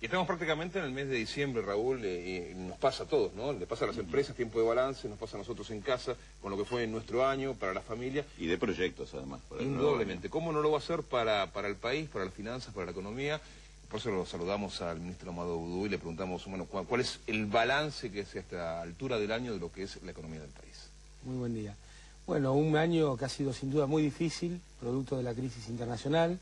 Y estamos prácticamente en el mes de diciembre, Raúl, y nos pasa a todos, ¿no? Le pasa a las empresas, tiempo de balance, nos pasa a nosotros en casa, con lo que fue en nuestro año, para la familia. Y de proyectos, además. Indudablemente. ¿Cómo no lo va a hacer para el país, para las finanzas, para la economía? Por eso lo saludamos al ministro Amado Abudu y le preguntamos, bueno, ¿cuál es el balance que es a esta altura del año de lo que es la economía del país? Muy buen día. Bueno, un año que ha sido sin duda muy difícil, producto de la crisis internacional,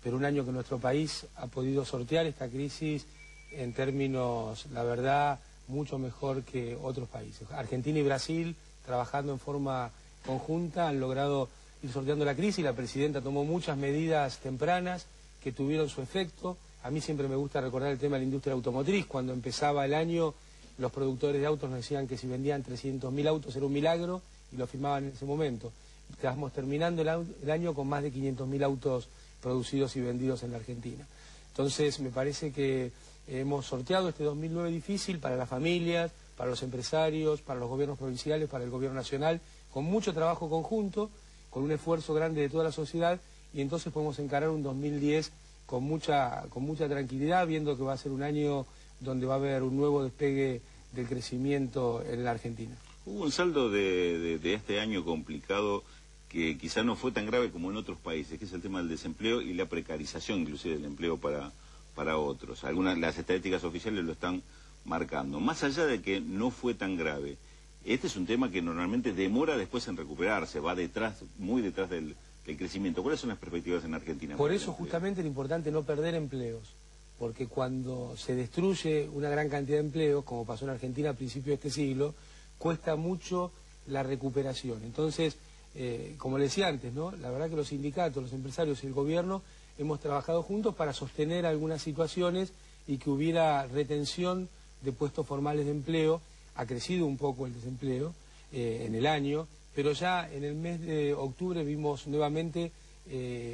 pero un año que nuestro país ha podido sortear esta crisis en términos, la verdad, mucho mejor que otros países. Argentina y Brasil, trabajando en forma conjunta, han logrado ir sorteando la crisis. La presidenta tomó muchas medidas tempranas que tuvieron su efecto. A mí siempre me gusta recordar el tema de la industria automotriz. Cuando empezaba el año, los productores de autos nos decían que si vendían 300.000 autos era un milagro y lo firmaban en ese momento. Estamos terminando el año con más de 500.000 autos producidos y vendidos en la Argentina. Entonces, me parece que hemos sorteado este 2009 difícil para las familias, para los empresarios, para los gobiernos provinciales, para el gobierno nacional, con mucho trabajo conjunto, con un esfuerzo grande de toda la sociedad, y entonces podemos encarar un 2010 con mucha tranquilidad, viendo que va a ser un año donde va a haber un nuevo despegue del crecimiento en la Argentina. Hubo un saldo de este año complicado que quizá no fue tan grave como en otros países, que es el tema del desempleo y la precarización inclusive del empleo para otros. Las estadísticas oficiales lo están marcando. Más allá de que no fue tan grave, este es un tema que normalmente demora después en recuperarse, va muy detrás del crecimiento. ¿Cuáles son las perspectivas en Argentina? Por eso justamente es importante no perder empleos, porque cuando se destruye una gran cantidad de empleos, como pasó en Argentina a principios de este siglo, cuesta mucho la recuperación. Entonces, como le decía antes, ¿no? La verdad que los sindicatos, los empresarios y el gobierno hemos trabajado juntos para sostener algunas situaciones y que hubiera retención de puestos formales de empleo. Ha crecido un poco el desempleo en el año, pero ya en el mes de octubre vimos nuevamente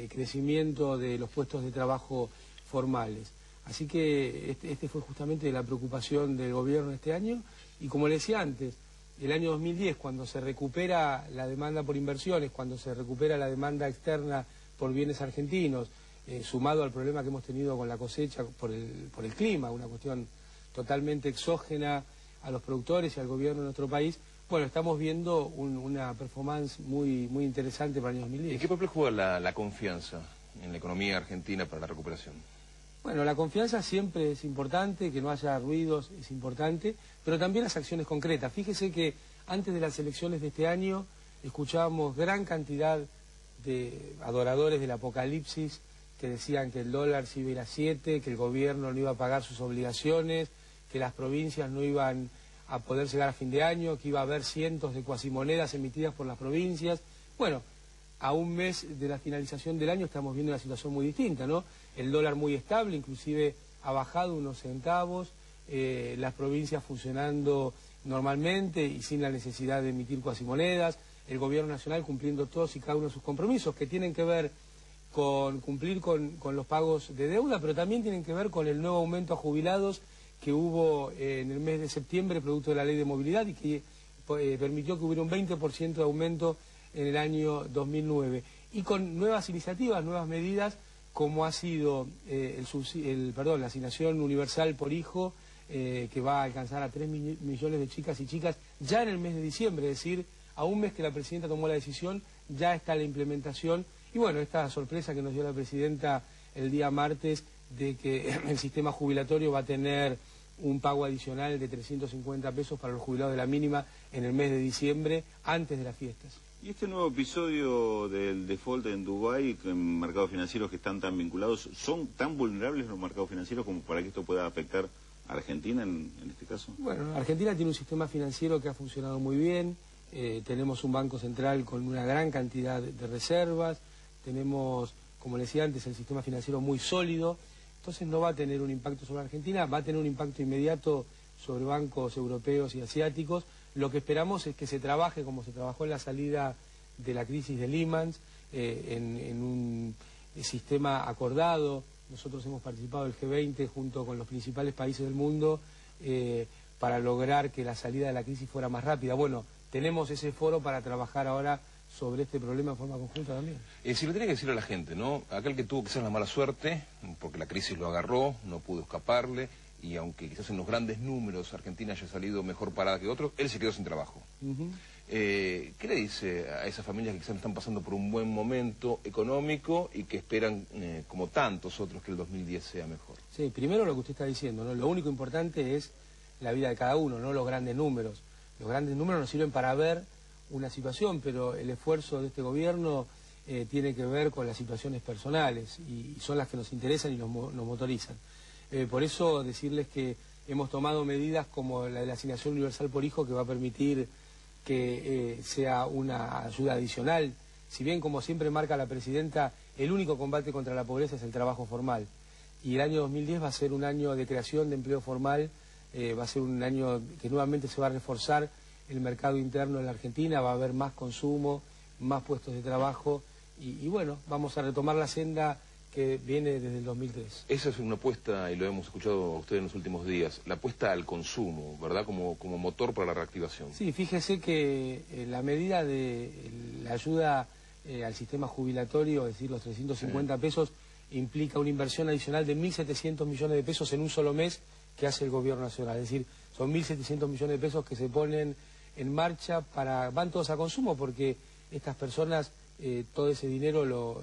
crecimiento de los puestos de trabajo formales. Así que este fue justamente la preocupación del gobierno este año, y como le decía antes, el año 2010, cuando se recupera la demanda por inversiones, cuando se recupera la demanda externa por bienes argentinos, sumado al problema que hemos tenido con la cosecha por el clima, una cuestión totalmente exógena a los productores y al gobierno de nuestro país, bueno, estamos viendo una performance muy interesante para el año 2010. ¿Y qué papel juega la confianza en la economía argentina para la recuperación? Bueno, la confianza siempre es importante, que no haya ruidos es importante, pero también las acciones concretas. Fíjese que antes de las elecciones de este año escuchábamos gran cantidad de adoradores del apocalipsis que decían que el dólar se iba a ir a 7, que el gobierno no iba a pagar sus obligaciones, que las provincias no iban a poder llegar a fin de año, que iba a haber cientos de cuasimonedas emitidas por las provincias. Bueno, a un mes de la finalización del año estamos viendo una situación muy distinta, ¿no? El dólar muy estable, inclusive ha bajado unos centavos, las provincias funcionando normalmente y sin la necesidad de emitir cuasimonedas, el gobierno nacional cumpliendo todos y cada uno de sus compromisos, que tienen que ver con cumplir con los pagos de deuda, pero también tienen que ver con el nuevo aumento a jubilados que hubo en el mes de septiembre, producto de la ley de movilidad, y que permitió que hubiera un 20% de aumento en el año 2009. Y con nuevas iniciativas, nuevas medidas, como ha sido la asignación universal por hijo, que va a alcanzar a 3 millones de chicas y chicas ya en el mes de diciembre, es decir, a un mes que la presidenta tomó la decisión, ya está la implementación. Y bueno, esta sorpresa que nos dio la presidenta el día martes de que el sistema jubilatorio va a tener un pago adicional de 350 pesos para los jubilados de la mínima en el mes de diciembre, antes de las fiestas. ¿Y este nuevo episodio del default en Dubái, en mercados financieros que están tan vinculados, son tan vulnerables los mercados financieros como para que esto pueda afectar a Argentina en este caso? Bueno, Argentina tiene un sistema financiero que ha funcionado muy bien, tenemos un banco central con una gran cantidad de reservas, tenemos, como le decía antes, el sistema financiero muy sólido. Entonces no va a tener un impacto sobre Argentina, va a tener un impacto inmediato sobre bancos europeos y asiáticos. Lo que esperamos es que se trabaje como se trabajó en la salida de la crisis de Lehman, en un sistema acordado. Nosotros hemos participado del G20 junto con los principales países del mundo para lograr que la salida de la crisis fuera más rápida. Bueno, tenemos ese foro para trabajar ahora sobre este problema de forma conjunta también. Si lo tiene que decir a la gente, ¿no? Aquel que tuvo quizás la mala suerte, porque la crisis lo agarró, no pudo escaparle, y aunque quizás en los grandes números Argentina haya salido mejor parada que otros, él se quedó sin trabajo. ¿Qué le dice a esas familias que quizás están pasando por un buen momento económico y que esperan, como tantos otros, que el 2010 sea mejor? Sí, primero lo que usted está diciendo, ¿no? Lo único importante es la vida de cada uno, no los grandes números. Los grandes números nos sirven para ver una situación, pero el esfuerzo de este gobierno tiene que ver con las situaciones personales y son las que nos interesan y nos motorizan. Por eso decirles que hemos tomado medidas como la de la asignación universal por hijo, que va a permitir que sea una ayuda adicional. Si bien, como siempre marca la presidenta, el único combate contra la pobreza es el trabajo formal. Y el año 2010 va a ser un año de creación de empleo formal, va a ser un año que nuevamente se va a reforzar el mercado interno en la Argentina, va a haber más consumo, más puestos de trabajo y bueno, vamos a retomar la senda que viene desde el 2003. Esa es una apuesta, y lo hemos escuchado a ustedes en los últimos días, la apuesta al consumo, ¿verdad? Como motor para la reactivación. Sí, fíjese que la medida de la ayuda al sistema jubilatorio, es decir, los 350 pesos, implica una inversión adicional de 1.700 millones de pesos en un solo mes que hace el gobierno nacional. Es decir, son 1.700 millones de pesos que se ponen en marcha van todos a consumo, porque estas personas todo ese dinero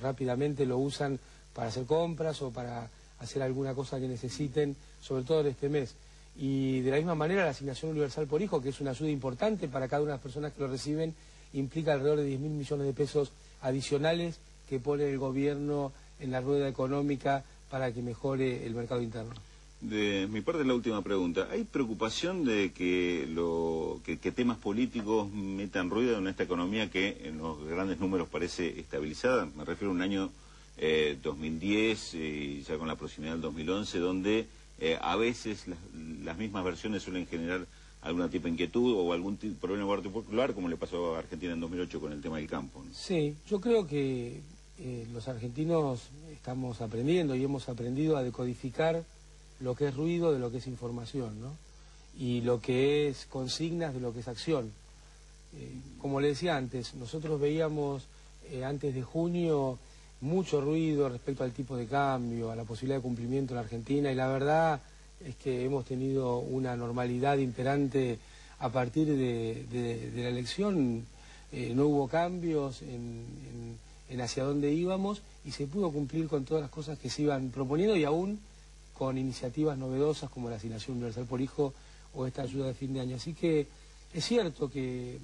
rápidamente lo usan para hacer compras o para hacer alguna cosa que necesiten, sobre todo en este mes. Y de la misma manera la asignación universal por hijo, que es una ayuda importante para cada una de las personas que lo reciben, implica alrededor de 10.000 millones de pesos adicionales que pone el gobierno en la rueda económica para que mejore el mercado interno. De mi parte, la última pregunta. ¿Hay preocupación de que temas políticos metan ruido en esta economía que en los grandes números parece estabilizada? Me refiero a un año 2010 y ya con la proximidad del 2011, donde a veces las mismas versiones suelen generar algún tipo de inquietud o algún problema particular, como le pasó a Argentina en 2008 con el tema del campo, ¿no? Sí, yo creo que los argentinos estamos aprendiendo y hemos aprendido a decodificar lo que es ruido de lo que es información, ¿no? Y lo que es consignas de lo que es acción. Como le decía antes, nosotros veíamos antes de junio mucho ruido respecto al tipo de cambio, a la posibilidad de cumplimiento en la Argentina, y la verdad es que hemos tenido una normalidad imperante a partir de la elección. No hubo cambios en hacia dónde íbamos y se pudo cumplir con todas las cosas que se iban proponiendo y aún con iniciativas novedosas como la asignación universal por hijo o esta ayuda de fin de año. Así que es cierto que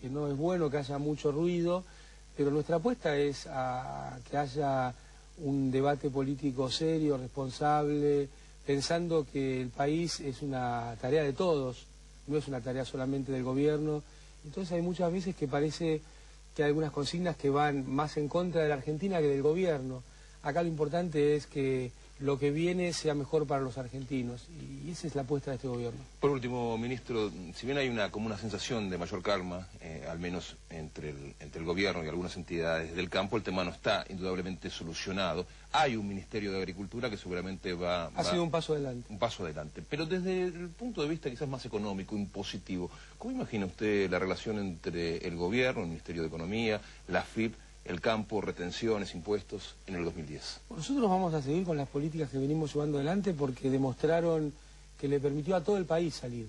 no es bueno que haya mucho ruido, pero nuestra apuesta es a que haya un debate político serio, responsable, pensando que el país es una tarea de todos, no es una tarea solamente del gobierno. Entonces hay muchas veces que parece que hay algunas consignas que van más en contra de la Argentina que del gobierno. Acá lo importante es que lo que viene sea mejor para los argentinos, y esa es la apuesta de este gobierno. Por último, ministro, si bien hay como una sensación de mayor calma, al menos entre el gobierno y algunas entidades del campo, el tema no está indudablemente solucionado. Hay un Ministerio de Agricultura que seguramente ha sido un paso adelante. Un paso adelante. Pero desde el punto de vista quizás más económico, impositivo, ¿cómo imagina usted la relación entre el gobierno, el Ministerio de Economía, la AFIP, el campo, retenciones, impuestos en el 2010? Nosotros vamos a seguir con las políticas que venimos llevando adelante porque demostraron que le permitió a todo el país salir.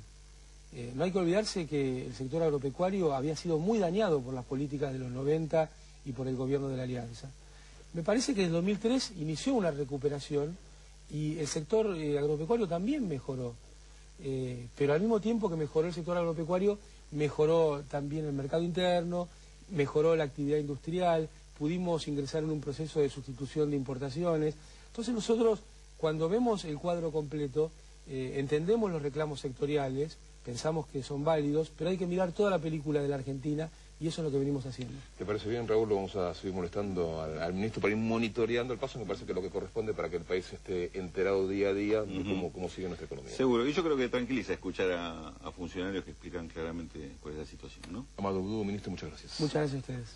No hay que olvidarse que el sector agropecuario había sido muy dañado por las políticas de los 90 y por el gobierno de la Alianza. Me parece que en el 2003 inició una recuperación y el sector agropecuario también mejoró. Pero al mismo tiempo que mejoró el sector agropecuario, mejoró también el mercado interno, mejoró la actividad industrial, pudimos ingresar en un proceso de sustitución de importaciones. Entonces nosotros, cuando vemos el cuadro completo, entendemos los reclamos sectoriales, pensamos que son válidos, pero hay que mirar toda la película de la Argentina y eso es lo que venimos haciendo. ¿Te parece bien, Raúl? Lo vamos a seguir molestando al ministro para ir monitoreando el paso. Me parece que es lo que corresponde para que el país esté enterado día a día de cómo sigue nuestra economía. Seguro, y yo creo que tranquiliza escuchar a funcionarios que explican claramente cuál es la situación, ¿no? Amado Vudú, ministro, muchas gracias. Muchas gracias a ustedes.